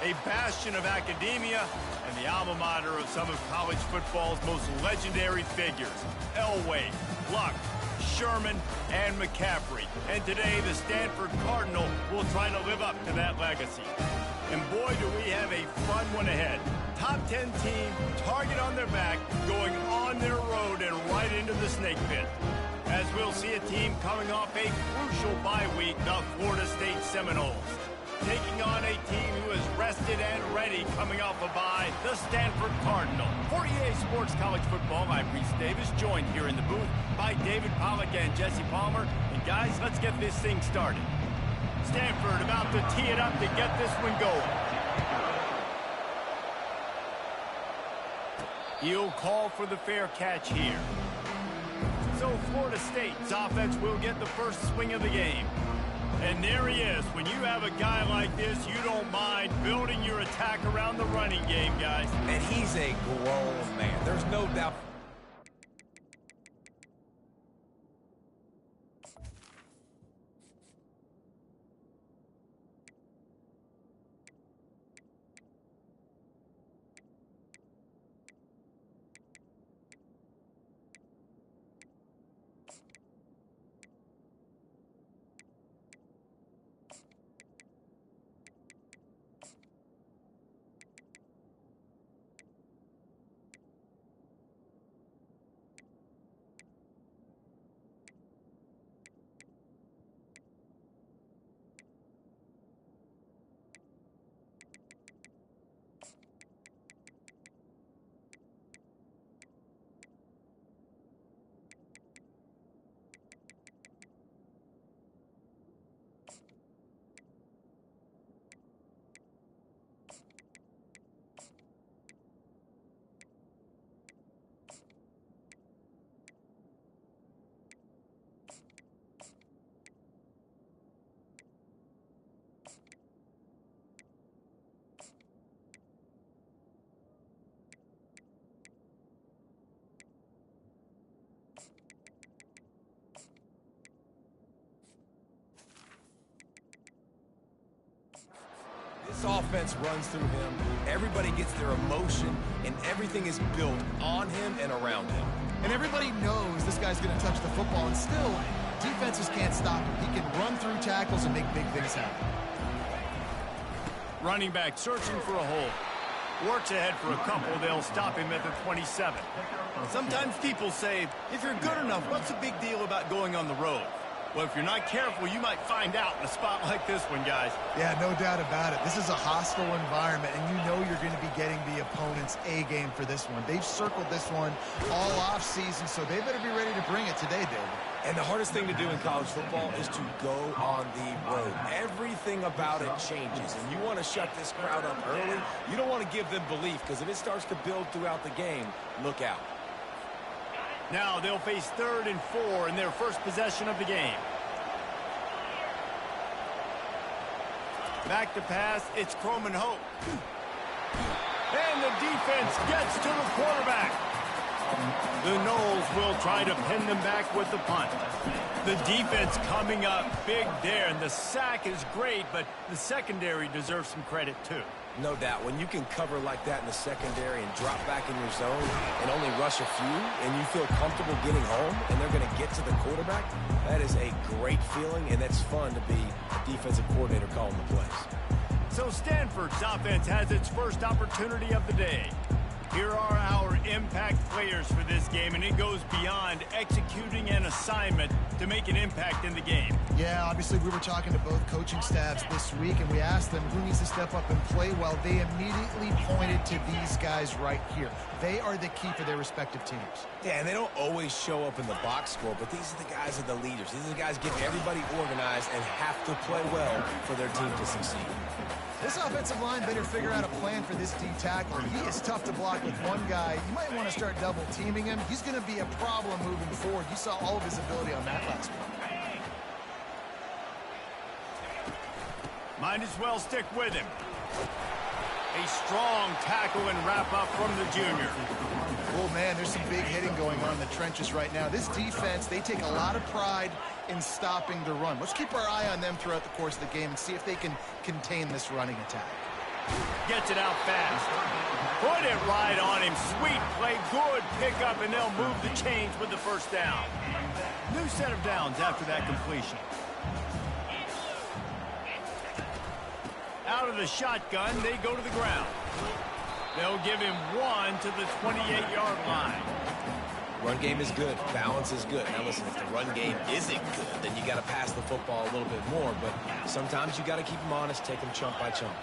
a bastion of academia and the alma mater of some of college football's most legendary figures, Elway, Luck, Sherman, and McCaffrey. And today, the Stanford Cardinal will try to live up to that legacy. And boy, do we have a fun one ahead. Top 10 team, target on their back, going on their road and right into the snake pit. As we'll see a team coming off a crucial bye week, the Florida State Seminoles. Taking on a team who is rested and ready coming off a bye, the Stanford Cardinal. For EA Sports College Football, I'm Reese Davis, joined here in the booth by David Pollack and Jesse Palmer. And guys, let's get this thing started. Stanford about to tee it up to get this one going. He'll call for the fair catch here. So Florida State's offense will get the first swing of the game. And there he is. When you have a guy like this, you don't mind building your attack around the running game, guys. And he's a grown man. There's no doubt. This offense runs through him. Everybody gets their emotion, and everything is built on him and around him. And everybody knows this guy's going to touch the football, and still, defenses can't stop him. He can run through tackles and make big things happen. Running back searching for a hole. Works ahead for a couple. They'll stop him at the 27. Sometimes people say, if you're good enough, what's the big deal about going on the road? Well, if you're not careful, you might find out in a spot like this one, guys. Yeah, no doubt about it. This is a hostile environment, and you know you're going to be getting the opponent's A-game for this one. They've circled this one all off-season, so they better be ready to bring it today, David. And the hardest thing to do in college football is to go on the road. Everything about it changes, and you want to shut this crowd up early. You don't want to give them belief, because if it starts to build throughout the game, look out. Now they'll face 3rd and 4 in their first possession of the game. Back to pass, it's Croman Hope. And the defense gets to the quarterback. The Noles will try to pin them back with the punt. The defense coming up big there, and the sack is great, but the secondary deserves some credit too. No doubt. When you can cover like that in the secondary and drop back in your zone and only rush a few, and you feel comfortable getting home, and they're going to get to the quarterback, that is a great feeling, and that's fun to be a defensive coordinator calling the plays. So Stanford's offense has its first opportunity of the day. Here are our impact players for this game, and it goes beyond executing an assignment to make an impact in the game. Yeah, obviously we were talking to both coaching staffs this week, and we asked them who needs to step up and play well. They immediately pointed to these guys right here. They are the key for their respective teams. Yeah, and they don't always show up in the box score, but these are the guys that are the leaders. These are the guys getting everybody organized and have to play well for their team to succeed. This offensive line better figure out a plan for this D tackler. He is tough to block with one guy. You might want to start double teaming him. He's going to be a problem moving forward. You saw all of his ability on that last one. Might as well stick with him. A strong tackle and wrap up from the junior. Oh, man, there's some big hitting going on in the trenches right now. This defense, they take a lot of pride in stopping the run. Let's keep our eye on them throughout the course of the game and see if they can contain this running attack. Gets it out fast. Put it right on him. Sweet play. Good pickup, and they'll move the chains with the first down. New set of downs after that completion. Out of the shotgun, they go to the ground. They'll give him 1 to the 28-yard line. Run game is good. Balance is good. Now listen, if the run game isn't good, then you got to pass the football a little bit more. But sometimes you got to keep them honest, take them chunk by chunk.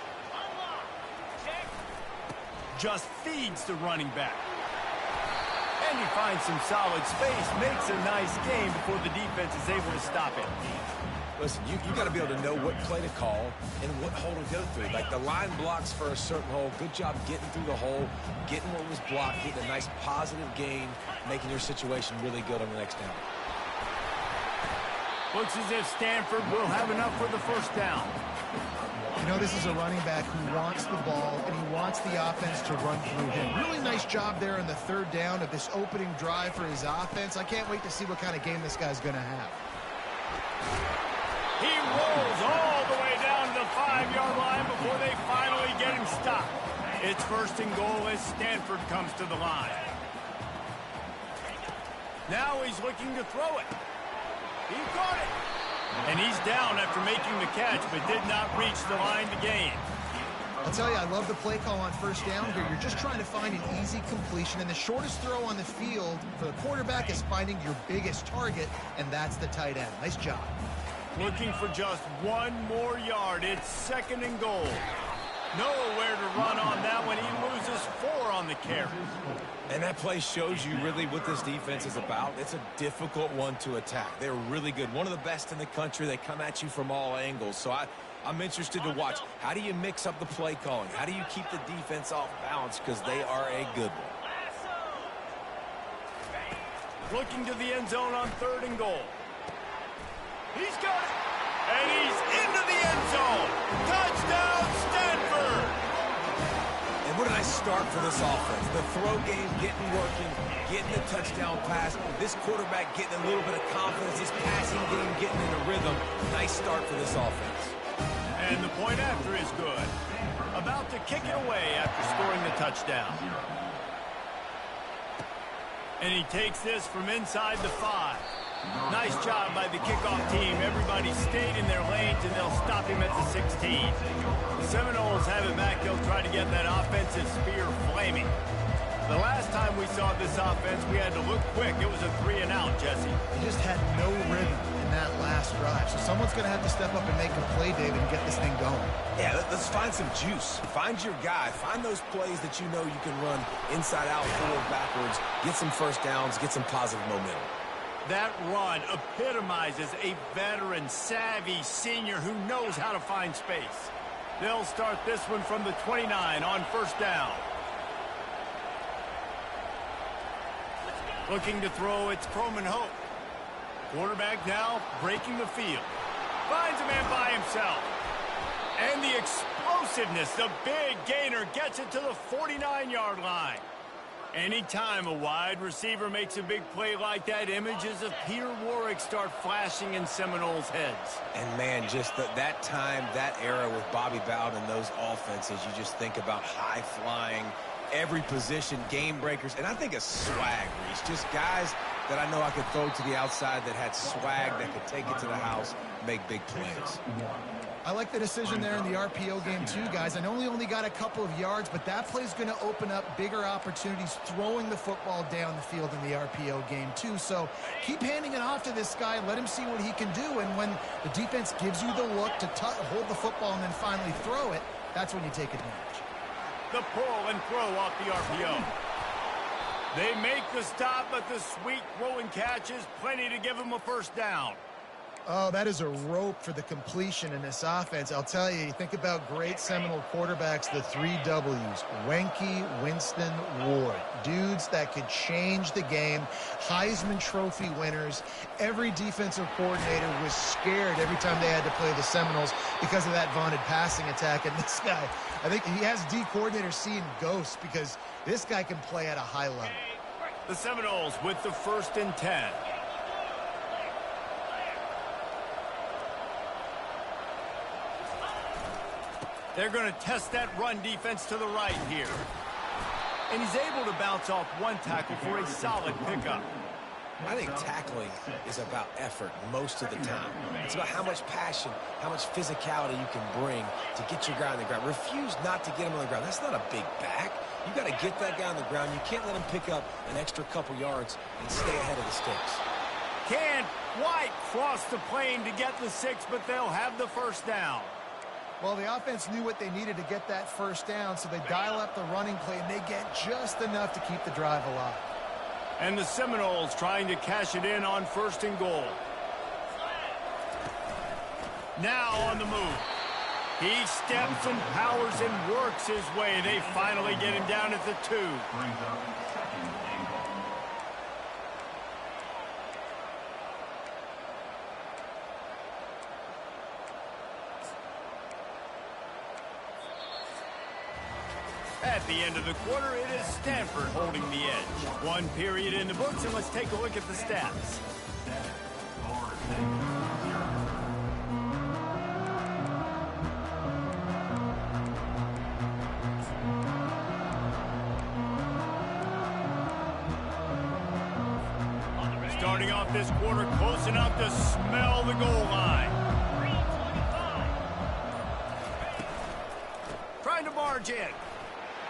Just feeds the running back. And he finds some solid space, makes a nice game before the defense is able to stop it. Listen, you got to be able to know what play to call and what hole to go through. Like the line blocks for a certain hole. Good job getting through the hole, getting what was blocked, getting a nice positive gain, making your situation really good on the next down. Looks as if Stanford will have enough for the first down. You know, this is a running back who wants the ball, and he wants the offense to run through him. Really nice job there on the third down of this opening drive for his offense. I can't wait to see what kind of game this guy's going to have. He rolls all the way down to the 5-yard line before they finally get him stopped. It's first and goal as Stanford comes to the line. Now he's looking to throw it. He caught it. And he's down after making the catch, but did not reach the line to gain. I'll tell you, I love the play call on first down here. You're just trying to find an easy completion, and the shortest throw on the field for the quarterback is finding your biggest target, and that's the tight end. Nice job. Looking for just 1 more yard. It's second and goal. Nowhere to run on that one. He loses 4 on the carry. And that play shows you really what this defense is about. It's a difficult one to attack. They're really good. One of the best in the country. They come at you from all angles. So I'm interested to watch. How do you mix up the play calling? How do you keep the defense off balance? Because they are a good one. Looking to the end zone on third and goal. He's got it. And he's into the end zone. Touchdown, Stanford. And what a nice start for this offense. The throw game getting working, getting the touchdown pass. This quarterback getting a little bit of confidence. This passing game getting in a rhythm. Nice start for this offense. And the point after is good. About to kick it away after scoring the touchdown. And he takes this from inside the 5. Nice job by the kickoff team. Everybody stayed in their lanes, and they'll stop him at the 16. The Seminoles have it back. They'll try to get that offensive spear flaming. The last time we saw this offense, we had to look quick. It was a 3-and-out, Jesse. He just had no rhythm in that last drive. So someone's going to have to step up and make a play, David, and get this thing going. Yeah, let's find some juice. Find your guy. Find those plays that you know you can run inside out, forward, backwards, get some first downs, get some positive momentum. That run epitomizes a veteran, savvy senior who knows how to find space. They'll start this one from the 29 on first down. Looking to throw, it's Croman Hope. Quarterback now breaking the field. Finds a man by himself. And the explosiveness, the big gainer gets it to the 49-yard line. Anytime a wide receiver makes a big play like that, images of Peter Warwick start flashing in Seminoles' heads. And, man, just that time, that era with Bobby Bowden and those offenses, you just think about high-flying, every position, game breakers, and I think of swag, Reese. Just guys that I know I could throw to the outside that had swag that could take it to the house, make big plays. I like the decision there in the RPO game too, guys. I know he only got a couple of yards, but that play's going to open up bigger opportunities throwing the football down the field in the RPO game too. So keep handing it off to this guy. Let him see what he can do. And when the defense gives you the look to hold the football and then finally throw it, that's when you take advantage. The pull and throw off the RPO. They make the stop, but the sweet rolling catch is plenty to give him a first down. Oh, that is a rope for the completion in this offense. I'll tell you, you think about great Seminole quarterbacks, the 3 W's, Wenke, Winston, Ward. Dudes that could change the game, Heisman Trophy winners. Every defensive coordinator was scared every time they had to play the Seminoles because of that vaunted passing attack. And this guy, I think he has D coordinators seeing ghosts because this guy can play at a high level. The Seminoles with the 1st and 10. They're going to test that run defense to the right here. And he's able to bounce off one tackle for a solid pickup. I think tackling is about effort most of the time. It's about how much passion, how much physicality you can bring to get your guy on the ground. Refuse not to get him on the ground. That's not a big back. You got to get that guy on the ground. You can't let him pick up an extra couple yards and stay ahead of the sticks. Can't quite cross the plane to get the 6, but they'll have the first down. Well, the offense knew what they needed to get that first down, so they dial up the running play, and they get just enough to keep the drive alive. And the Seminoles trying to cash it in on 1st and goal. Now on the move. He steps and powers and works his way. They finally get him down at the 2. At the end of the quarter, it is Stanford holding the edge. 1 period in the books, and let's take a look at the stats. Starting off this quarter, close enough to smell the goal line. Trying to barge in.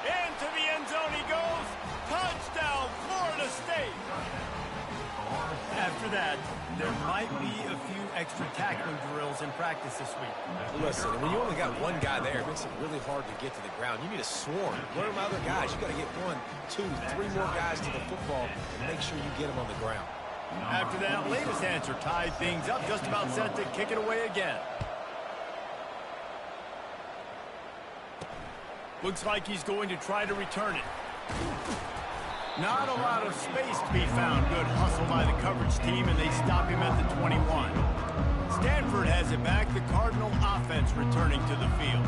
Into the end zone he goes. Touchdown, Florida State. After that, there might be a few extra tackling drills in practice this week. Listen, when you only got one guy there, it makes it really hard to get to the ground. You need a swarm. Learn from other guys. You got to get 1, 2, 3 more guys to the football and make sure you get them on the ground. After that latest answer tied things up, just about set to kick it away again. Looks like he's going to try to return it. Not a lot of space to be found. Good hustle by the coverage team, and they stop him at the 21. Stanford has it back. The Cardinal offense returning to the field.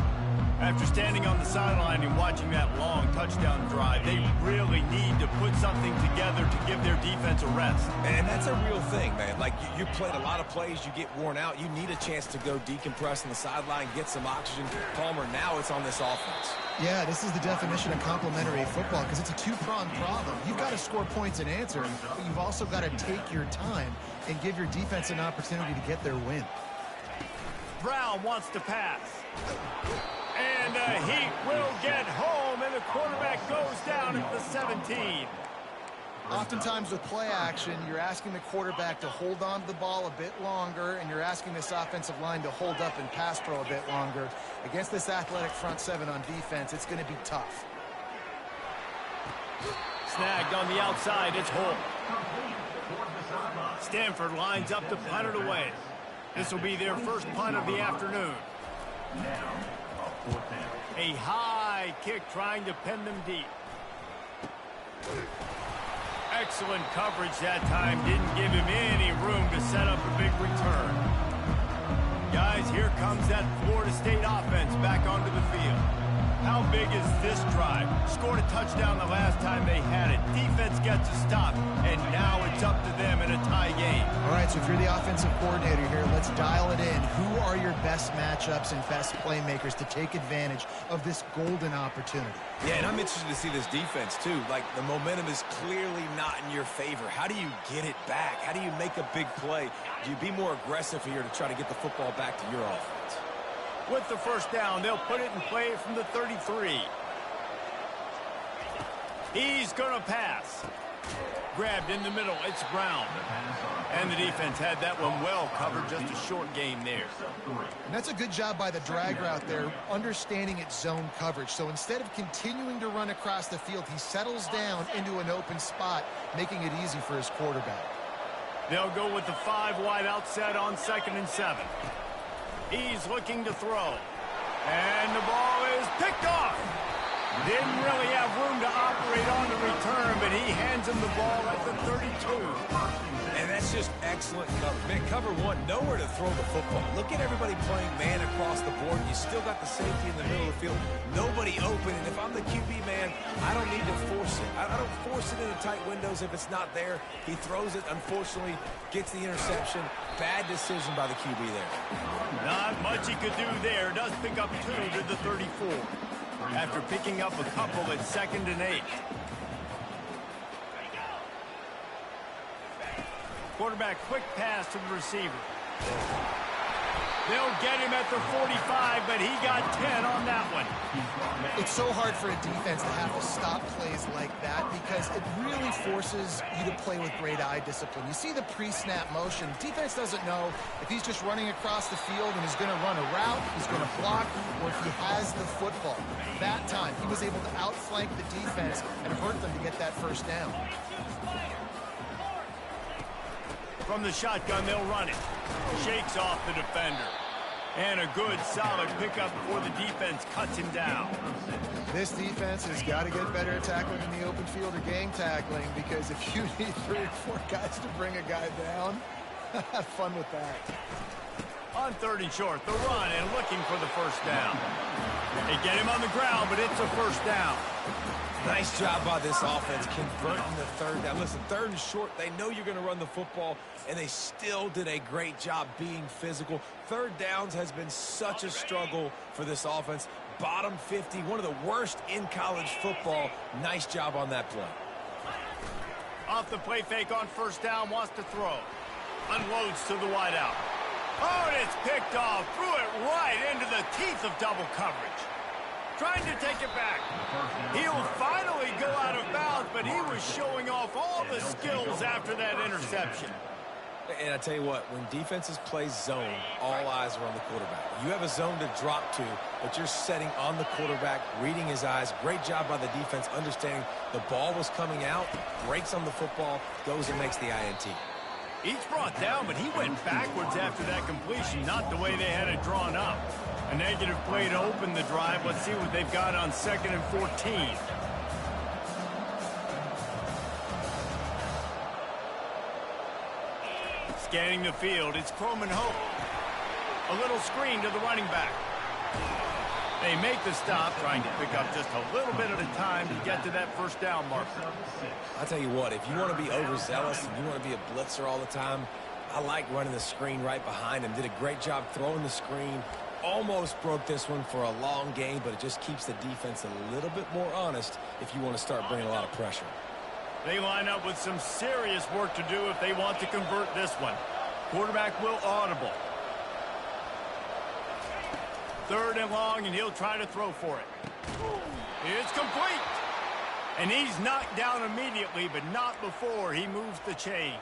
After standing on the sideline and watching that long touchdown drive, they really need to put something together to give their defense a rest. And that's a real thing, man. Like, you played a lot of plays, you get worn out. You need a chance to go decompress on the sideline, get some oxygen. Palmer, now it's on this offense. Yeah, this is the definition of complementary football because it's a two-pronged problem. You've got to score points and answer, but you've also got to take your time and give your defense an opportunity to get their win. Brown wants to pass. And he will get home, and the quarterback goes down at the 17. Oftentimes with play action, you're asking the quarterback to hold on to the ball a bit longer, and you're asking this offensive line to hold up and pass pro a bit longer. Against this athletic front 7 on defense, it's going to be tough. Snagged on the outside, it's Holt. Stanford lines up to punt it away. This will be their first punt of the afternoon. A high kick trying to pin them deep. Excellent coverage that time. Didn't give him any room to set up a big return. Guys, here comes that Florida State offense back onto the field. How big is this drive? Scored a touchdown the last time they had it. Defense gets a stop, and now it's up to them in a tie game. All right, so if you're the offensive coordinator here, let's dial it in. Who are your best matchups and best playmakers to take advantage of this golden opportunity? Yeah, and I'm interested to see this defense, too. Like, the momentum is clearly not in your favor. How do you get it back? How do you make a big play? Do you be more aggressive here to try to get the football back to your offense? With the first down, they'll put it in play from the 33. He's going to pass. Grabbed in the middle, it's Brown. And the defense had that one well covered, just a short gain there. And that's a good job by the drag route there, understanding its zone coverage. So instead of continuing to run across the field, he settles down into an open spot, making it easy for his quarterback. They'll go with the 5 wide outset on 2nd and 7. He's looking to throw. And the ball is picked off. Didn't really have room to operate on the return, but he hands him the ball at the 32. And that's just excellent cover. Man, cover 1, nowhere to throw the football. Look at everybody playing man across the board. You still got the safety in the middle of the field. Nobody open, and if I'm the QB, man, I don't need to force it. I don't don't force it into tight windows if it's not there. He throws it, unfortunately, gets the interception. Bad decision by the QB there. Not much he could do there. Does pick up 2 to the 34. After picking up a couple at 2nd and 8. Quarterback quick pass to the receiver. They'll get him at the 45, but he got 10 on that one. It's so hard for a defense to have to stop plays like that because it really forces you to play with great eye discipline. You see the pre-snap motion. Defense doesn't know if he's just running across the field and he's going to run a route, he's going to block, or if he has the football. That time, he was able to outflank the defense and hurt them to get that first down. From the shotgun, they'll run it. Shakes off the defender. And a good, solid pickup before the defense cuts him down. This defense has got to get better at tackling in the open field or game tackling because if you need 3 or 4 guys to bring a guy down, have fun with that. On 3rd and short, the run and looking for the first down. They get him on the ground, but it's a first down. Nice job by this offense converting the 3rd down. Listen, 3rd and short, they know you're going to run the football, and they still did a great job being physical. 3rd downs has been such a struggle for this offense. Bottom 50, one of the worst in college football. Nice job on that play. Off the play fake on first down, wants to throw. Unloads to the wideout. Oh, and it's picked off. Threw it right into the teeth of double coverage. Trying to take it back. He'll finally go out of bounds, but he was showing off all the skills after that interception. And I tell you what, when defenses play zone, all eyes are on the quarterback. You have a zone to drop to, but you're setting on the quarterback, reading his eyes. Great job by the defense, understanding the ball was coming out, breaks on the football, goes and makes the INT. Each brought down, but he went backwards after that completion, not the way they had it drawn up. A negative play to open the drive. Let's see what they've got on 2nd and 14. Scanning the field, it's Croman Hope. A little screen to the running back. They make the stop, trying to pick up just a little bit at a time to get to that first down marker. I'll tell you what, if you want to be overzealous and you want to be a blitzer all the time, I like running the screen right behind him. Did a great job throwing the screen. Almost broke this one for a long game, but it just keeps the defense a little bit more honest if you want to start bringing a lot of pressure. They line up with some serious work to do if they want to convert this one. Quarterback will audible. 3rd and long, and he'll try to throw for it. It's complete. And he's knocked down immediately, but not before he moves the chains.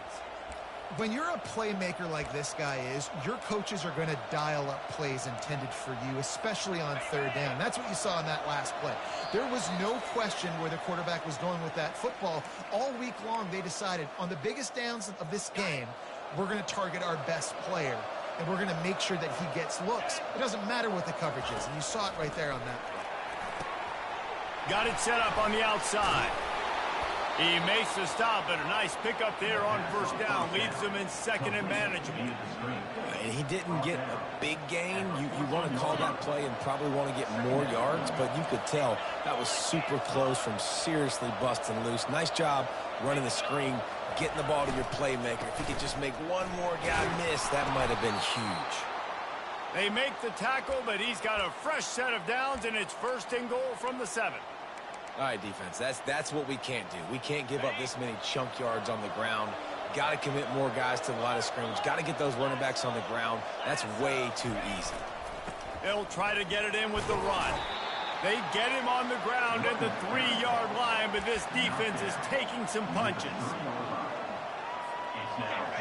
When you're a playmaker like this guy is, your coaches are going to dial up plays intended for you, especially on 3rd down. That's what you saw in that last play. There was no question where the quarterback was going with that football. All week long, they decided on the biggest downs of this game, we're going to target our best player, and we're going to make sure that he gets looks. It doesn't matter what the coverage is, and you saw it right there on that play. Got it set up on the outside. He makes the stop, but a nice pickup there on first down. Leaves them in 2nd and manageable. And he didn't get a big gain. You want to call that play and probably want to get more yards, but you could tell that was super close from seriously busting loose. Nice job running the screen, getting the ball to your playmaker. If he could just make one more guy miss, that might have been huge. They make the tackle, but he's got a fresh set of downs, and it's 1st and goal from the 7. All right, defense, that's what we can't do. We can't give up this many chunk yards on the ground. Got to commit more guys to the line of scrimmage. Got to get those running backs on the ground. That's way too easy. They'll try to get it in with the run. They get him on the ground at the 3-yard line, but this defense is taking some punches.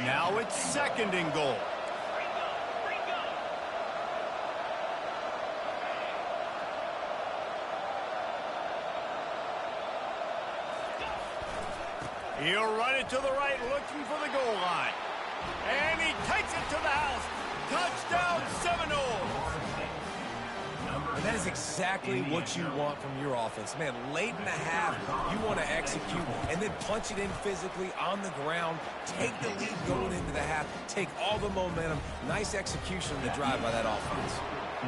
Now it's 2nd and goal. He'll run it to the right, looking for the goal line. And he takes it to the house. Touchdown, Seminoles. And that is exactly what you want from your offense. Man, late in the half, you want to execute and then punch it in physically on the ground. Take the lead going into the half. Take all the momentum. Nice execution on the drive by that offense.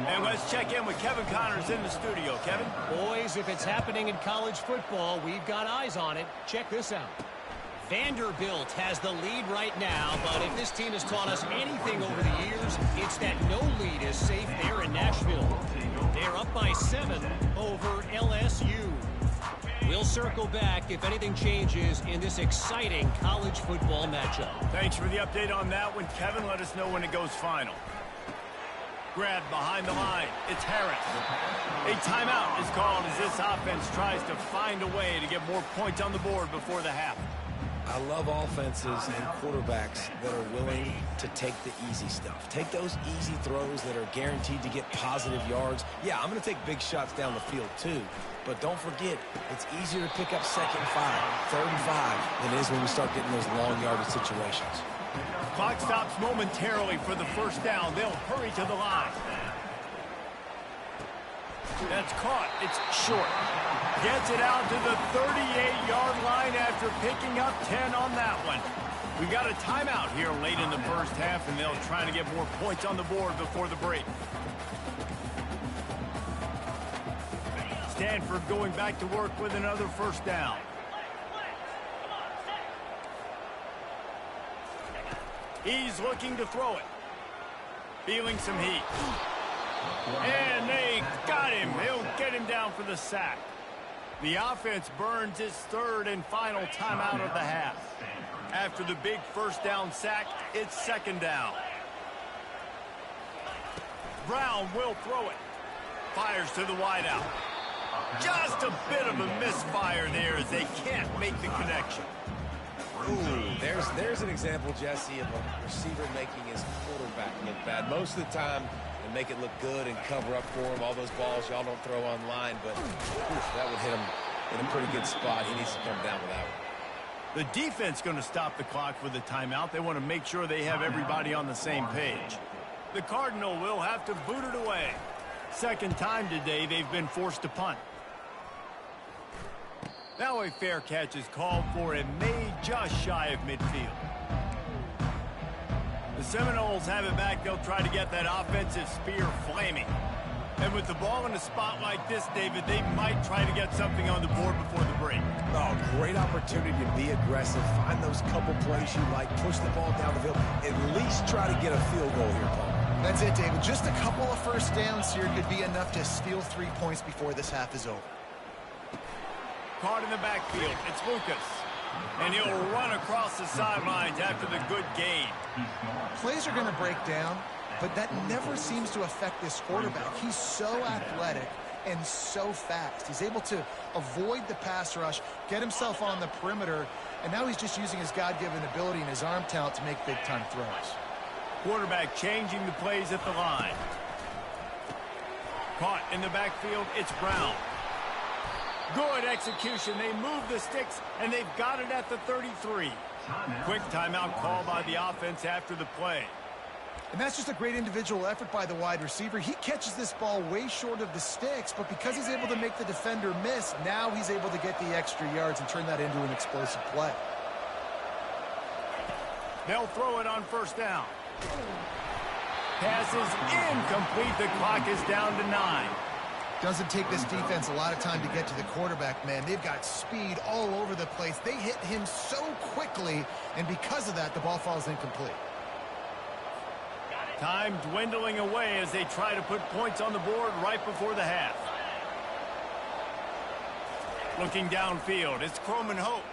And let's check in with Kevin Connors in the studio. Kevin? Boys, if it's happening in college football, we've got eyes on it. Check this out. Vanderbilt has the lead right now, but if this team has taught us anything over the years, it's that no lead is safe there in Nashville. They're up by 7 over LSU. We'll circle back if anything changes in this exciting college football matchup. Thanks for the update on that one, Kevin. Let us know when it goes final. Grabbed behind the line. It's Harris. A timeout is called as this offense tries to find a way to get more points on the board before the half. I love offenses and quarterbacks that are willing to take the easy stuff. Take those easy throws that are guaranteed to get positive yards. Yeah, I'm going to take big shots down the field too. But don't forget, it's easier to pick up 2nd and 5, 3rd and 5 than it is when we start getting those long yardage situations. Clock stops momentarily for the first down. They'll hurry to the line. That's caught. It's short. Gets it out to the 38-yard line after picking up 10 on that one. We've got a timeout here late in the first half, and they'll try to get more points on the board before the break. Stanford going back to work with another first down. He's looking to throw it. Feeling some heat. And they got him. They'll get him down for the sack. The offense burns its 3rd and final timeout of the half. After the big first down sack, it's 2nd down. Brown will throw it. Fires to the wideout. Just a bit of a misfire there as they can't make the connection. Ooh, there's an example, Jesse, of a receiver making his quarterback look bad. Most of the time, they make it look good and cover up for him. All those balls y'all don't throw online, but that would hit him in a pretty good spot. He needs to come down with that one. The defense going to stop the clock with a timeout. They want to make sure they have everybody on the same page. The Cardinal will have to boot it away. 2nd time today they've been forced to punt. Now a fair catch is called for and made just shy of midfield. The Seminoles have it back. They'll try to get that offensive spear flaming. And with the ball in a spot like this, David, they might try to get something on the board before the break. Oh, great opportunity to be aggressive. Find those couple plays you like. Push the ball down the field. At least try to get a field goal here, Paul. That's it, David. Just a couple of first downs here could be enough to steal 3 points before this half is over. Caught in the backfield. It's Lucas. And he'll run across the sidelines after the good gain. Plays are going to break down, but that never seems to affect this quarterback. He's so athletic and so fast. He's able to avoid the pass rush, get himself on the perimeter, and now he's just using his God-given ability and his arm talent to make big-time throws. Quarterback changing the plays at the line. Caught in the backfield. It's Brown. Good execution. They move the sticks, and they've got it at the 33. Quick timeout call by the offense after the play. And that's just a great individual effort by the wide receiver. He catches this ball way short of the sticks, but because he's able to make the defender miss, now he's able to get the extra yards and turn that into an explosive play. They'll throw it on first down. Pass is incomplete. The clock is down to 9. Doesn't take this defense a lot of time to get to the quarterback, man. They've got speed all over the place. They hit him so quickly, and because of that, the ball falls incomplete. Time dwindling away as they try to put points on the board right before the half. Looking downfield, it's Croman Hope.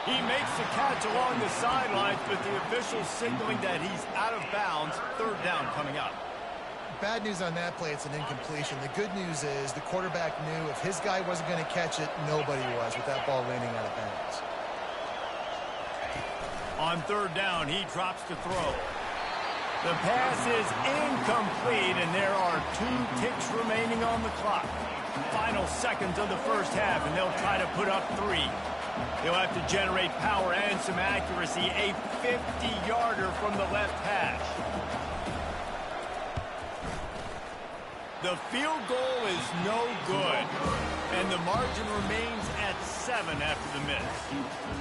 He makes the catch along the sidelines, but the officials signaling that he's out of bounds. 3rd down coming up. Bad news on that play, it's an incompletion. The good news is the quarterback knew if his guy wasn't going to catch it, nobody was with that ball landing out of bounds. On 3rd down, he drops to throw. The pass is incomplete, and there are 2 ticks remaining on the clock. Final seconds of the first half, and they'll try to put up 3. They'll have to generate power and some accuracy. A 50-yarder from the left hash. The field goal is no good, and the margin remains at 7 after the miss.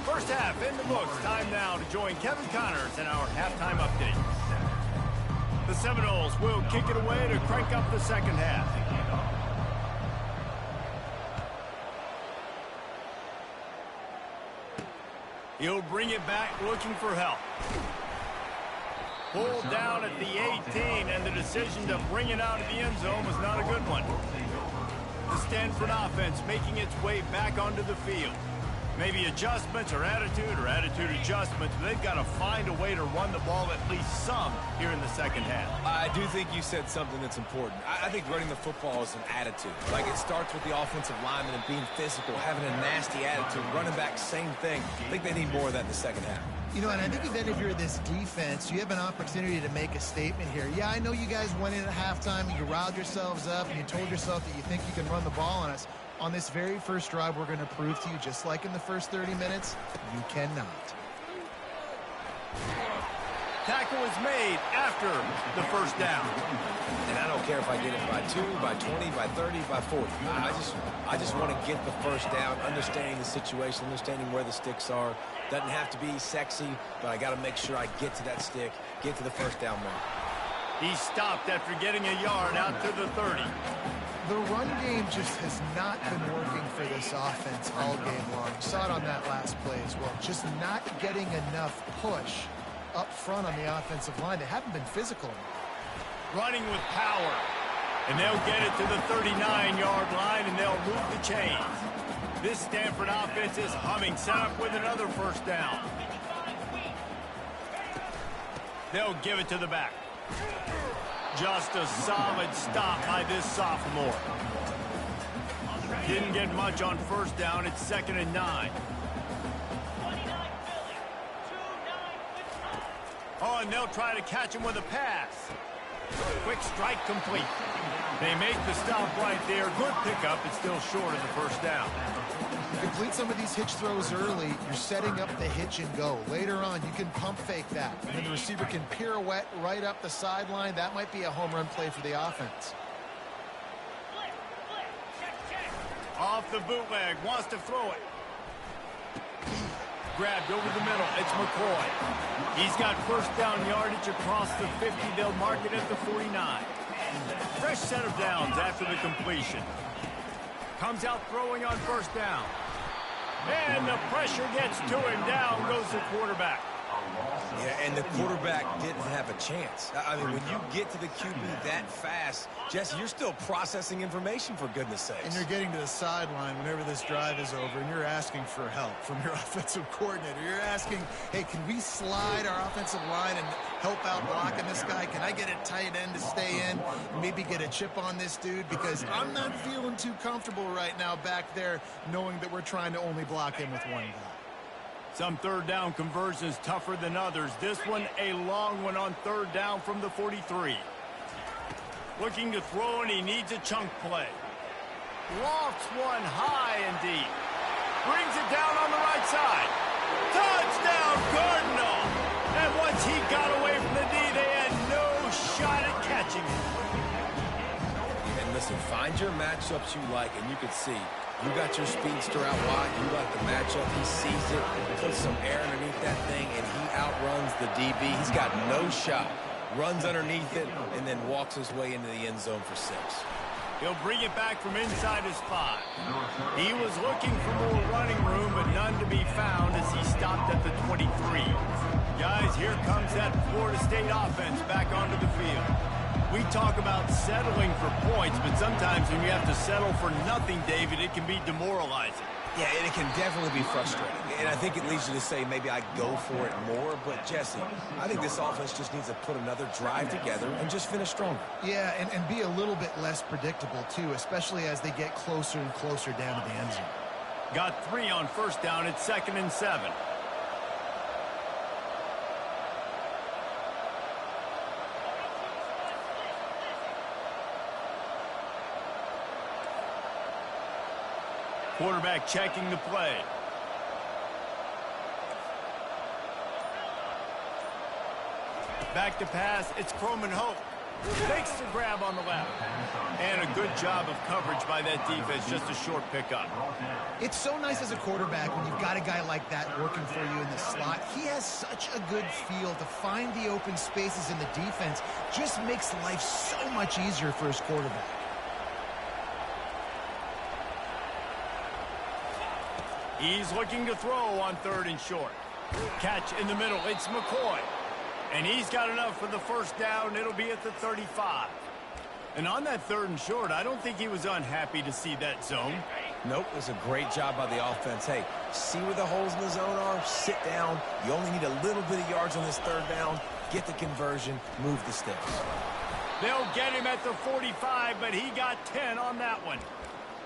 First half in the books. Time now to join Kevin Connors in our halftime update. The Seminoles will kick it away to crank up the second half. He'll bring it back looking for help. Pulled down at the 18, and the decision to bring it out of the end zone was not a good one. The Stanford offense making its way back onto the field. Maybe adjustments or attitude adjustments, but they've got to find a way to run the ball at least some here in the second half. I do think you said something that's important. I think running the football is an attitude. Like, it starts with the offensive lineman and being physical, having a nasty attitude. Running back, same thing. I think they need more of that in the second half. You know, and I think if you're this defense, you have an opportunity to make a statement here. Yeah, I know you guys went in at halftime and you riled yourselves up and you told yourself that you think you can run the ball on us. On this very first drive, we're going to prove to you, just like in the first 30 minutes, you cannot. Tackle is made after the first down. And I don't care if I get it by 2, by 20, by 30, by 40. I just want to get the first down, understanding the situation, understanding where the sticks are. Doesn't have to be sexy, but I got to make sure I get to that stick, get to the first down mark. He stopped after getting a yard out to the 30. The run game just has not been working for this offense all game long. You saw it on that last play as well. Just not getting enough push up front on the offensive line. They haven't been physical enough. Running with power. And they'll get it to the 39-yard line, and they'll move the chains. This Stanford offense is humming, set up with another first down. They'll give it to the back. Just a solid stop by this sophomore. Didn't get much on first down. It's 2nd and 9. Oh, and they'll try to catch him with a pass. Quick strike complete. They make the stop right there. Good pickup. It's still short of the first down. Complete some of these hitch throws early. You're setting up the hitch and go. Later on, you can pump fake that. And then the receiver can pirouette right up the sideline. That might be a home run play for the offense. Off the bootleg. Wants to throw it. Grabbed over the middle. It's McCoy. He's got first down yardage across the 50. They'll mark it at the 49. Fresh set of downs after the completion. Comes out throwing on first down. And the pressure gets to him. Down goes the quarterback. Yeah, and the quarterback didn't have a chance. I mean, when you get to the QB that fast, Jesse, you're still processing information, for goodness sakes. And you're getting to the sideline whenever this drive is over, and you're asking for help from your offensive coordinator. You're asking, hey, can we slide our offensive line and help out blocking this guy? Can I get a tight end to stay in, maybe get a chip on this dude? Because I'm not feeling too comfortable right now back there knowing that we're trying to only block him with one guy. Some third down conversions tougher than others. This one a long one on third down from the 43. Looking to throw, and he needs a chunk play. Lofts one high and deep. Brings it down on the right side. Touchdown, Cardinal! And once he got away from the D, they had no shot at catching him. And listen, find your matchups you like, and you can see you got your speedster out wide. You like the matchup. He sees it, puts some air underneath that thing, and he outruns the DB. He's got no shot. Runs underneath it, and then walks his way into the end zone for 6. He'll bring it back from inside his 5. He was looking for more running room, but none to be found as he stopped at the 23. Guys, here comes that Florida State offense back onto the field. We talk about settling for points, but sometimes when you have to settle for nothing, David, it can be demoralizing. Yeah, and it can definitely be frustrating. And I think it leads you to say maybe I go for it more. But, Jesse, I think this offense just needs to put another drive together and just finish stronger. Yeah, and be a little bit less predictable, too, especially as they get closer and closer down to the end zone. Got 3 on first down. It's 2nd and 7. Quarterback checking the play. Back to pass. It's Croman Hope. Makes the grab on the left. And a good job of coverage by that defense, just a short pickup. It's so nice as a quarterback when you've got a guy like that working for you in the slot. He has such a good feel to find the open spaces in the defense. Just makes life so much easier for his quarterback. He's looking to throw on 3rd and short. Catch in the middle. It's McCoy. And he's got enough for the first down. It'll be at the 35. And on that 3rd and short, I don't think he was unhappy to see that zone. Nope, it was a great job by the offense. Hey, see where the holes in the zone are? Sit down. You only need a little bit of yards on this 3rd down. Get the conversion. Move the sticks. They'll get him at the 45, but he got 10 on that one.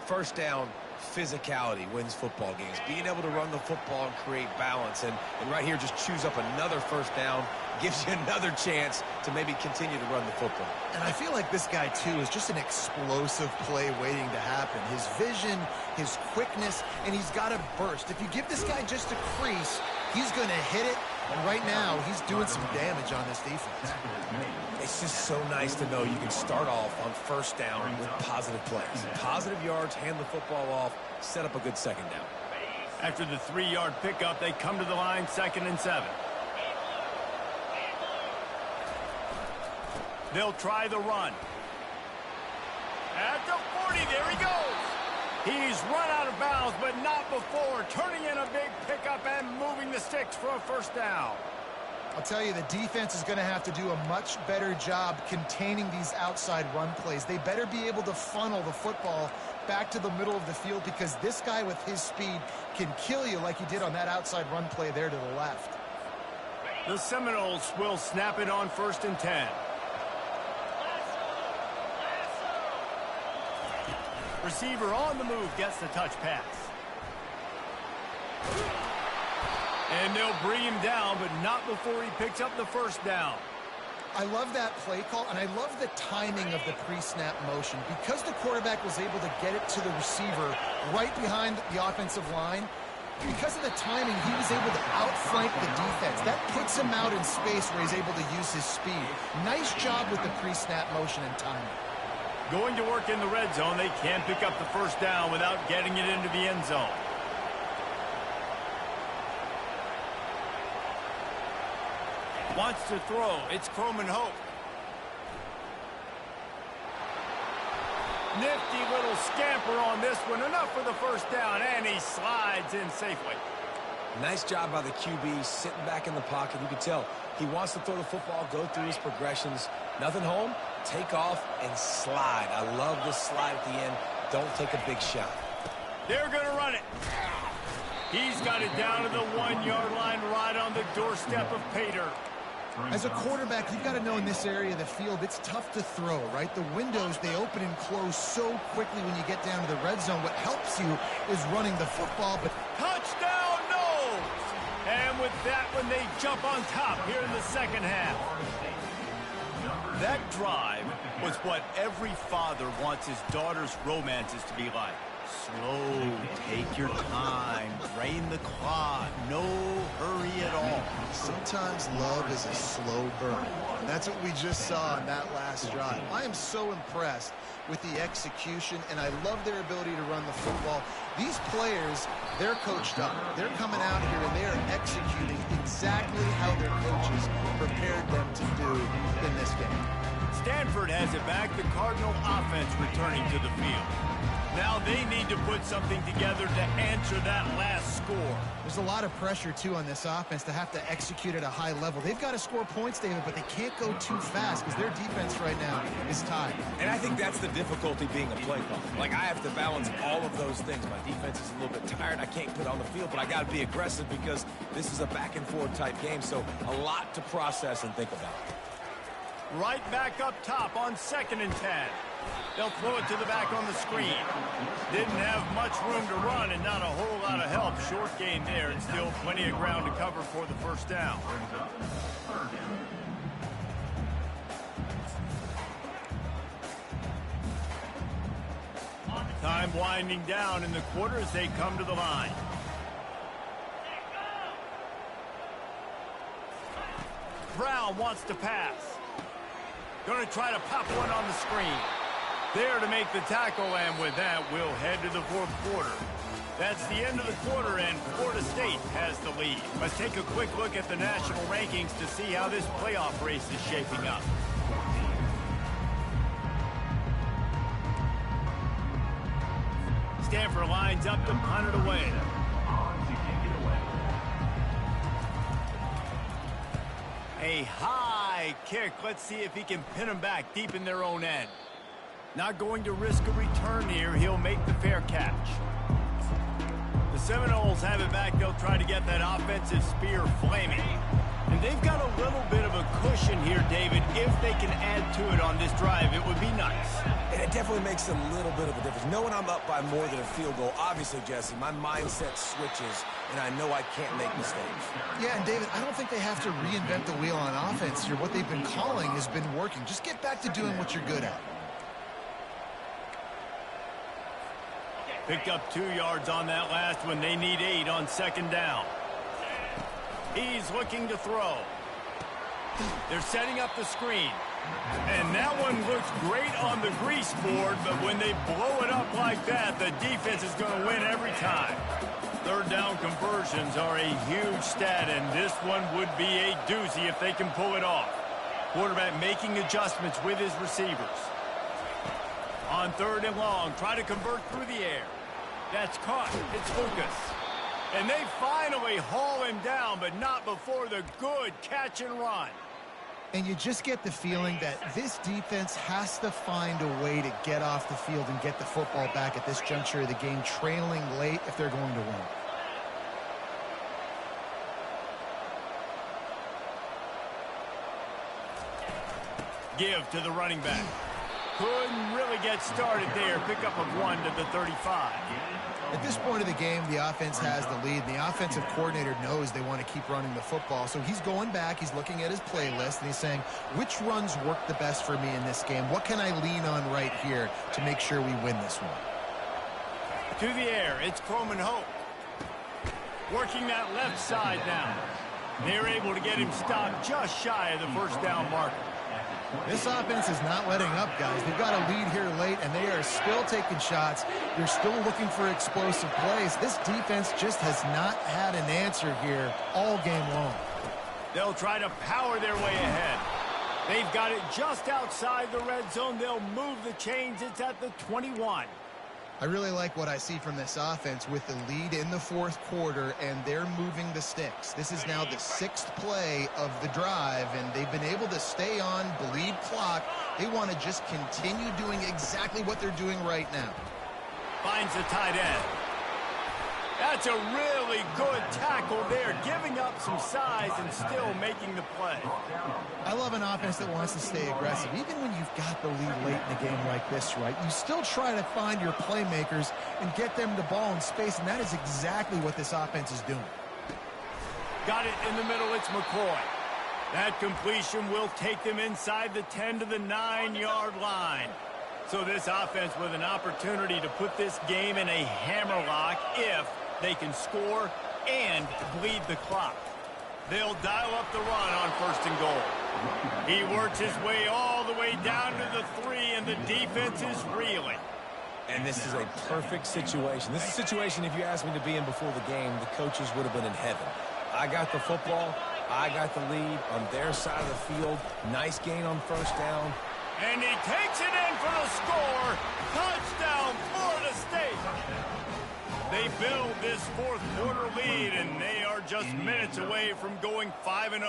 First down, physicality wins football games. Being able to run the football and create balance. And right here, just choose up another first down. Gives you another chance to maybe continue to run the football. And I feel like this guy, too, is just an explosive play waiting to happen. His vision, his quickness, and he's got a burst. If you give this guy just a crease, he's going to hit it. And right now, he's doing some damage on this defense. It's just so nice to know you can start off on first down with positive plays. Positive yards, hand the football off, set up a good second down. After the 3-yard pickup, they come to the line, 2nd and 7. They'll try the run. At the 40, there he goes. He's run out of bounds, but not before turning in a big pickup and moving the sticks for a first down. I'll tell you, the defense is going to have to do a much better job containing these outside run plays. They better be able to funnel the football back to the middle of the field because this guy with his speed can kill you like he did on that outside run play there to the left. The Seminoles will snap it on 1st and 10. Receiver on the move gets the touch pass. And they'll bring him down, but not before he picks up the first down. I love that play call, and I love the timing of the pre-snap motion. Because the quarterback was able to get it to the receiver right behind the offensive line, because of the timing, he was able to outflank the defense. That puts him out in space where he's able to use his speed. Nice job with the pre-snap motion and timing. Going to work in the red zone, they can't pick up the first down without getting it into the end zone. Wants to throw. It's Croman Hope. Nifty little scamper on this one. Enough for the first down, and he slides in safely. Nice job by the QB sitting back in the pocket. You can tell he wants to throw the football, go through his progressions. Nothing home, take off, and slide. I love this slide at the end. Don't take a big shot. They're going to run it. He's got it down to the 1-yard line right on the doorstep of Pater. As a quarterback, you've got to know in this area of the field, it's tough to throw, right? The windows, they open and close so quickly when you get down to the red zone. What helps you is running the football, but touchdown, Noles! And with that one, they jump on top here in the second half. That drive was what every father wants his daughter's romances to be like. Slow, take your time, drain the clock, no hurry at all. Sometimes love is a slow burn. And that's what we just saw in that last drive. I am so impressed with the execution, and I love their ability to run the football. These players, they're coached up. They're coming out here, and they are executing exactly how their coaches prepared them to do in this game. Stanford has it back. The Cardinal offense returning to the field. Now they need to put something together to answer that last score. There's a lot of pressure, too, on this offense to have to execute at a high level. They've got to score points, David, but they can't go too fast because their defense right now is tied. And I think that's the difficulty being a play caller. Like, I have to balance all of those things. My defense is a little bit tired. I can't put on the field, but I got to be aggressive because this is a back-and-forth type game, so a lot to process and think about. Right back up top on 2nd and 10. They'll throw it to the back on the screen. Didn't have much room to run and not a whole lot of help. Short gain there and still plenty of ground to cover for the first down. Time winding down in the quarter as they come to the line. Brown wants to pass. Going to try to pop one on the screen. There to make the tackle, and with that, we'll head to the fourth quarter. That's the end of the quarter, and Florida State has the lead. Let's take a quick look at the national rankings to see how this playoff race is shaping up. Stanford lines up to punt it away. A high kick. Let's see if he can pin them back deep in their own end. Not going to risk a return here. He'll make the fair catch. The Seminoles have it back. They'll try to get that offensive spear flaming. And they've got a little bit of a cushion here, David. If they can add to it on this drive, it would be nice. And it definitely makes a little bit of a difference. Knowing I'm up by more than a field goal, obviously, Jesse, my mindset switches, and I know I can't make mistakes. Yeah, and David, I don't think they have to reinvent the wheel on offense here. What they've been calling has been working. Just get back to doing what you're good at. Picked up 2 yards on that last one. They need 8 on second down. He's looking to throw. They're setting up the screen. And that one looks great on the grease board, but when they blow it up like that, the defense is going to win every time. Third down conversions are a huge stat, and this one would be a doozy if they can pull it off. Quarterback making adjustments with his receivers. On third and long, try to convert through the air. That's caught. It's Lucas. And they finally haul him down, but not before the good catch and run. And you just get the feeling that this defense has to find a way to get off the field and get the football back at this juncture of the game, trailing late if they're going to win. Give to the running back. Couldn't really get started there. Pickup of 1 to the 35. At this point of the game, the offense has the lead. And the offensive coordinator knows they want to keep running the football. So he's going back. He's looking at his playlist, and he's saying, which runs work the best for me in this game? What can I lean on right here to make sure we win this one? To the air. It's Croman Hope. Working that left side now. They're able to get him stopped just shy of the first down marker. This offense is not letting up, guys. They've got a lead here late, and they are still taking shots. They're still looking for explosive plays. This defense just has not had an answer here all game long. They'll try to power their way ahead. They've got it just outside the red zone. They'll move the chains. It's at the 21. I really like what I see from this offense with the lead in the fourth quarter, and they're moving the sticks. This is now the 6th play of the drive, and they've been able to stay on, bleed clock. They want to just continue doing exactly what they're doing right now. Finds the tight end. That's a really good tackle there, giving up some size and still making the play. I love an offense that wants to stay aggressive. Even when you've got the lead late in a game like this, right, you still try to find your playmakers and get them the ball in space, and that is exactly what this offense is doing. Got it in the middle. It's McCoy. That completion will take them inside the 10 to the 9-yard line. So this offense with an opportunity to put this game in a hammerlock if they can score and bleed the clock. They'll dial up the run on first and goal. He works his way all the way down to the 3, and the defense is reeling. And this is a perfect situation. This is a situation, if you asked me to be in before the game, the coaches would have been in heaven. I got the football. I got the lead on their side of the field. Nice gain on first down. And he takes it in for the score. Touchdown, Florida State. They build this fourth quarter lead, and they are just minutes away from going 5-0.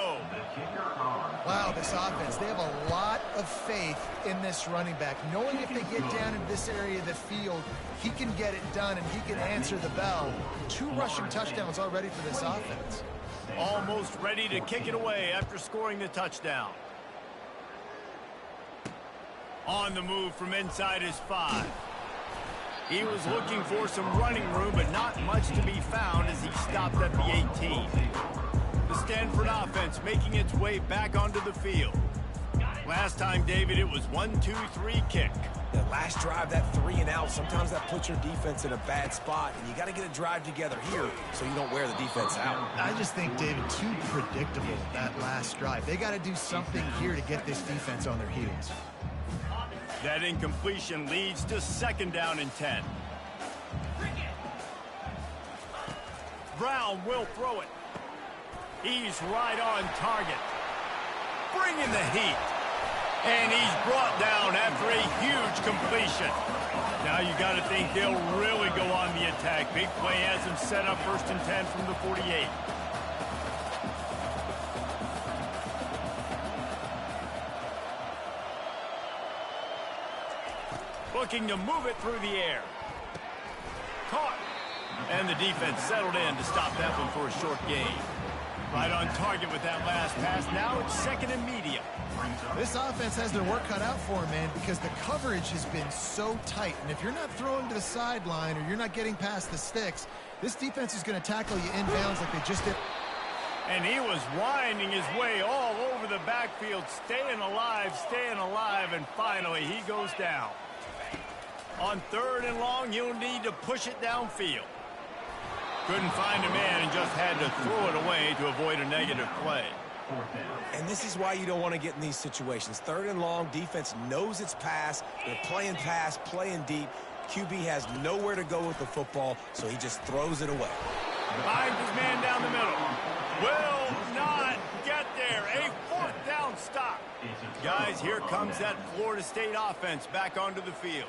Wow, this offense, they have a lot of faith in this running back, knowing if they get down into this area of the field, he can get it done and he can answer the bell. 2 rushing touchdowns already for this offense. Almost ready to kick it away after scoring the touchdown. On the move from inside his 5. He was looking for some running room, but not much to be found as he stopped at the 18. The Stanford offense making its way back onto the field. Last time, David, it was 1-2-3 kick. That last drive, that 3 and out, sometimes that puts your defense in a bad spot, and you got to get a drive together here so you don't wear the defense out. I just think, David, too predictable, that last drive. They got to do something here to get this defense on their heels. That incompletion leads to 2nd down and 10. Brown will throw it. He's right on target. Bringing the heat. And he's brought down after a huge completion. Now you got to think they'll really go on the attack. Big play has him set up 1st and 10 from the 48. Looking to move it through the air. Caught. And the defense settled in to stop that one for a short gain. Right on target with that last pass. Now it's 2nd and medium. This offense has their work cut out for them, man, because the coverage has been so tight. And if you're not throwing to the sideline or you're not getting past the sticks, this defense is going to tackle you inbounds like they just did. And he was winding his way all over the backfield, staying alive, and finally he goes down. On 3rd and long, you'll need to push it downfield. Couldn't find a man and just had to throw it away to avoid a negative play. And this is why you don't want to get in these situations. 3rd and long, defense knows its pass. They're playing pass, playing deep. QB has nowhere to go with the football, so he just throws it away. Finds his man down the middle. Will not get there. A 4th down stop. Guys, here comes that Florida State offense back onto the field.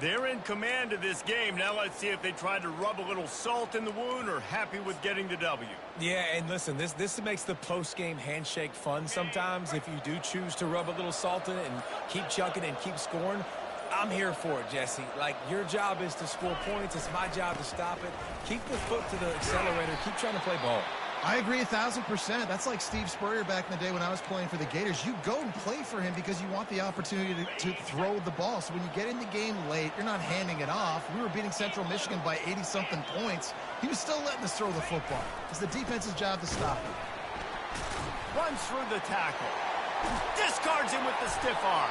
They're in command of this game. Now let's see if they try to rub a little salt in the wound or happy with getting the W. Yeah, and listen, this makes the post-game handshake fun sometimes. If you do choose to rub a little salt in it and keep chucking and keep scoring, I'm here for it, Jesse. Like, your job is to score points. It's my job to stop it. Keep the foot to the accelerator. Keep trying to play ball. I agree 1,000%. That's like Steve Spurrier back in the day when I was playing for the Gators. You go and play for him because you want the opportunity to throw the ball. So when you get in the game late, you're not handing it off. We were beating Central Michigan by 80-something points. He was still letting us throw the football. It's the defense's job to stop it. Runs through the tackle. Discards him with the stiff arm.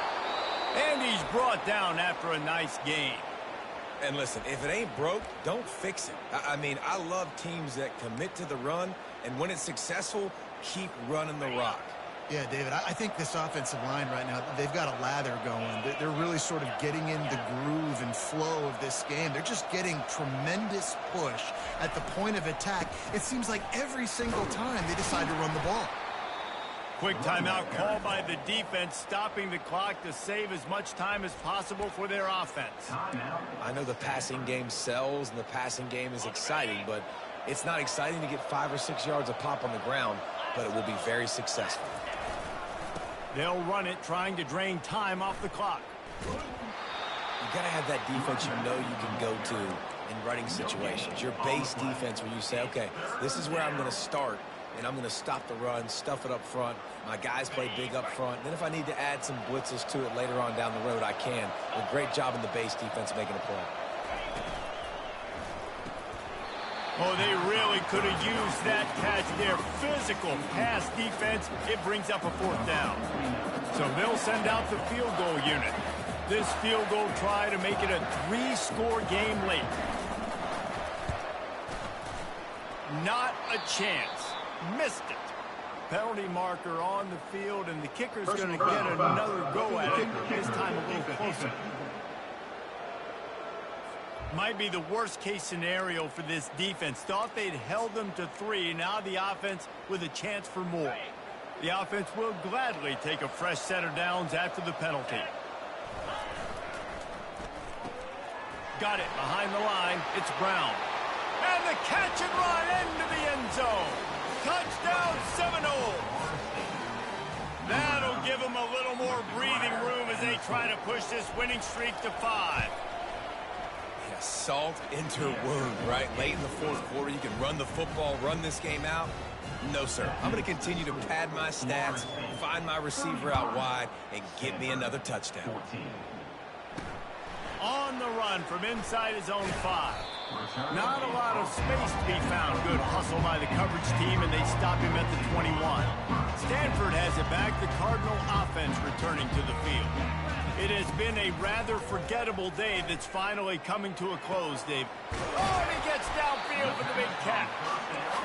And he's brought down after a nice gain. And listen, if it ain't broke, don't fix it. I mean, I love teams that commit to the run, and when it's successful, keep running the rock. Yeah, David, I think this offensive line right now, they've got a lather going. They're really sort of getting in the groove and flow of this game. They're just getting tremendous push at the point of attack. It seems like every single time they decide to run the ball. Quick timeout called by the defense, stopping the clock to save as much time as possible for their offense. I know the passing game sells and the passing game is exciting, but it's not exciting to get 5 or 6 yards of pop on the ground, but it will be very successful. They'll run it, trying to drain time off the clock. You got to have that defense you know you can go to in running situations. Your base defense where you say, okay, this is where I'm going to start. And I'm going to stop the run, stuff it up front. My guys play big up front. Then if I need to add some blitzes to it later on down the road, I can. A great job in the base defense making a play. Oh, they really could have used that catch there. Physical pass defense. It brings up a 4th down. So they'll send out the field goal unit. This field goal try to make it a 3-score game late. Not a chance. Missed it. Penalty marker on the field, and the kicker's going to get another go at it, this time a little closer. Might be the worst-case scenario for this defense. Thought they'd held them to 3. Now the offense with a chance for more. The offense will gladly take a fresh set of downs after the penalty. Got it behind the line. It's Brown. And the catch and run into the end zone. Touchdown Seminoles. That'll give them a little more breathing room as they try to push this winning streak to 5. Yeah, salt into a wound, right? Late in the 4th quarter, you can run the football, run this game out. No, sir. I'm going to continue to pad my stats, find my receiver out wide, and get me another touchdown. On the run from inside his own 5. Not a lot of space to be found. Good hustle by the coverage team, and they stop him at the 21. Stanford has it back. The Cardinal offense returning to the field. It has been a rather forgettable day that's finally coming to a close, Dave. Oh, and he gets downfield for the big catch.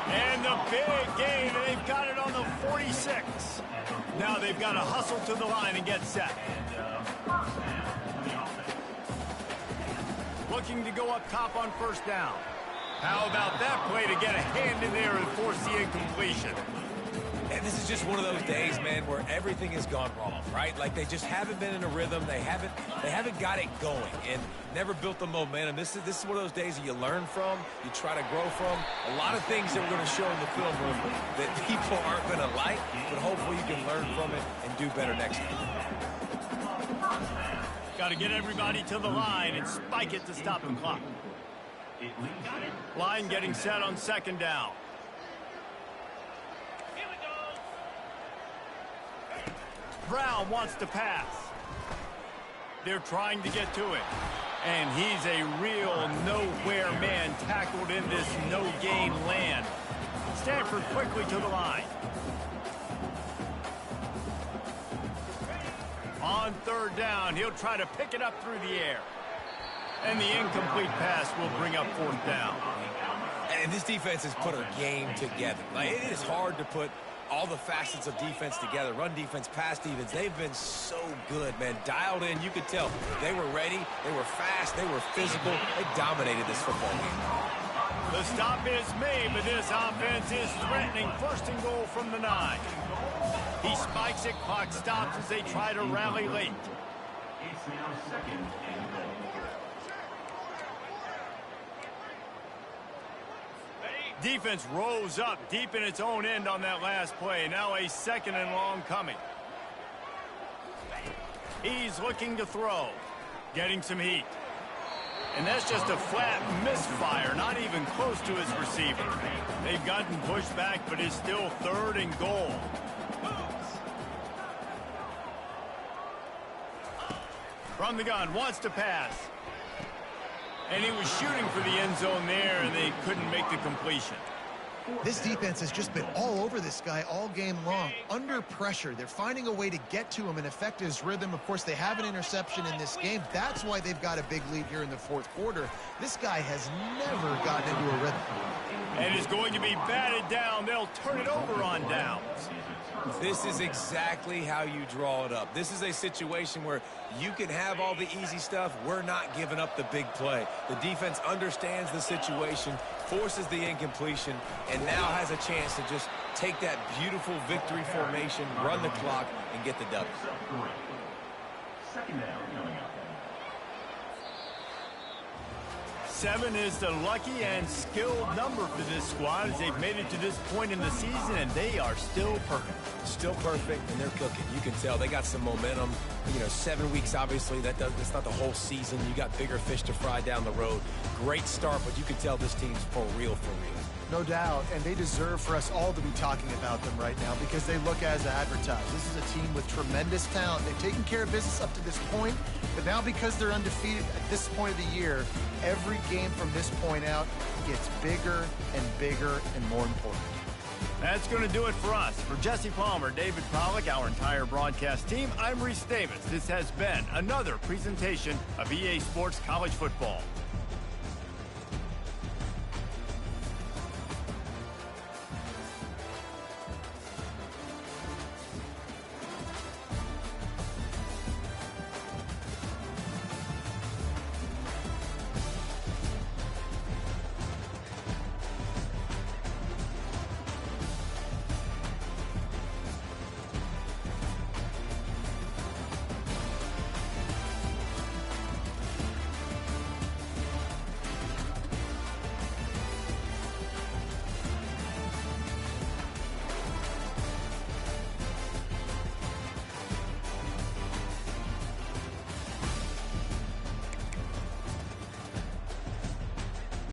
And the big gain, and they've got it on the 46. Now they've got to hustle to the line and get set. Looking to go up top on first down. How about that play to get a hand in there and force the incompletion? And this is just one of those days, man, where everything has gone wrong, right? Like they just haven't been in a rhythm. They haven't got it going and never built the momentum. This is one of those days that you learn from, you try to grow from. A lot of things that we're going to show in the film room that people aren't going to like, but hopefully you can learn from it and do better next time. Got to get everybody to the line and spike it to stop the clock. Line getting set on second down. Brown wants to pass. They're trying to get to it. And he's a real nowhere man tackled in this no-gain land. Stanford quickly to the line. On third down, he'll try to pick it up through the air. And the incomplete pass will bring up fourth down. And this defense has put a game together. Like, it is hard to put all the facets of defense together. Run defense, pass defense. They've been so good, man. Dialed in. You could tell they were ready. They were fast. They were physical. They dominated this football game. The stop is made, but this offense is threatening. First and goal from the 9. He spikes it. Clock stops as they try to rally late. It's now second and goal. Defense rose up deep in its own end on that last play. Now a second and long coming. He's looking to throw. Getting some heat. And that's just a flat misfire, not even close to his receiver. They've gotten pushed back, but it's still third and goal. From the gun, wants to pass. And he was shooting for the end zone there, and they couldn't make the completion. This defense has just been all over this guy all game long. Under pressure, they're finding a way to get to him and affect his rhythm. Of course, they have an interception in this game. That's why they've got a big lead here in the fourth quarter. This guy has never gotten into a rhythm. And is going to be batted down. They'll turn it over on downs. This is exactly how you draw it up. This is a situation where you can have all the easy stuff. We're not giving up the big play. The defense understands the situation, forces the incompletion, and now has a chance to just take that beautiful victory formation, run the clock, and get the W. Second down coming up. 7 is the lucky and skilled number for this squad as they've made it to this point in the season, and they are still perfect. Still perfect, and they're cooking. You can tell they got some momentum. You know, 7 weeks, obviously, that's not the whole season. You got bigger fish to fry down the road. Great start, but you can tell this team's for real, for real. No doubt, and they deserve for us all to be talking about them right now because they look as advertised. This is a team with tremendous talent. They've taken care of business up to this point, but now because they're undefeated at this point of the year, every game from this point out gets bigger and more important. That's going to do it for us. For Jesse Palmer, David Pollack, our entire broadcast team, I'm Reese Davis. This has been another presentation of EA Sports College Football.